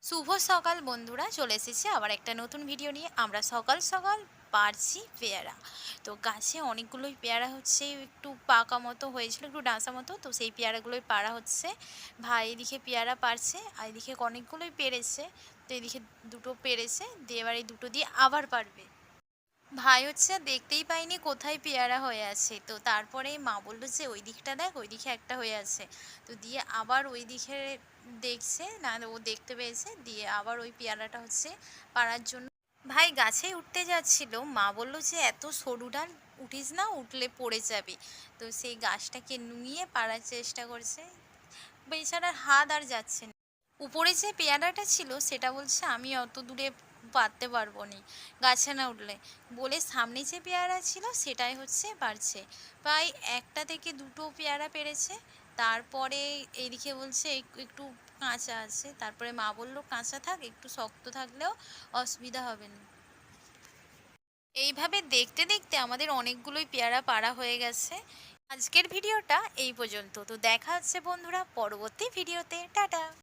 শুভ সকাল বন্ধুরা, চলে এসেছি আবার একটা নতুন ভিডিও নিয়ে। আমরা সকাল সকাল পারছি পেয়ারা। তো গাছে অনেকগুলোই পেয়ারা হচ্ছে, একটু পাকা মতো হয়েছিল, একটু ডাঁসা মতো, তো সেই পেয়ারাগুলোই পাড়া হচ্ছে। ভাই এদিকে পেয়ারা পারছে আর এদিকে অনেকগুলোই পেরেছে। তো এদিকে দুটো পেরেছে, দিয়ে এবার এই দুটো দিয়ে আবার পারবে। ভাই হচ্ছে দেখতেই পাইনি কোথায় পেয়ারা হয়ে আছে, তো তারপরে মা বললো যে ওই দিকটা দেখ, ওই দিকে একটা হয়ে আছে। তো দিয়ে আবার ওই দিকে দেখছে, না ও দেখতে পেয়েছে, দিয়ে আবার ওই পেয়ারাটা হচ্ছে পাড়ার জন্য ভাই গাছে উঠতে যাচ্ছিল। মা বললো যে এত সরু ডাল উঠিস না, উঠলে পড়ে যাবি। তো সেই গাছটাকে নুইয়ে পাড়ার চেষ্টা করছে, বেচারার হাত আর যাচ্ছে না। উপরে যে পেয়ারাটা ছিল সেটা বলছে আমি অত দূরে পারতে পারবো নি, গাছে না উঠলে, বলে সামনে যে পেয়ারা ছিল সেটাই হচ্ছে পারছে। প্রায় একটা থেকে দুটো পেয়ারা পেরেছে। তারপরে এইদিকে বলছে একটু কাঁচা আছে, তারপরে মা বললো কাঁচা থাক, একটু শক্ত থাকলেও অসুবিধা হবে না। এইভাবে দেখতে দেখতে আমাদের অনেকগুলোই পেয়ারা পাড়া হয়ে গেছে। আজকের ভিডিওটা এই পর্যন্ত। তো দেখা হচ্ছে বন্ধুরা পরবর্তী ভিডিওতে। টাটা।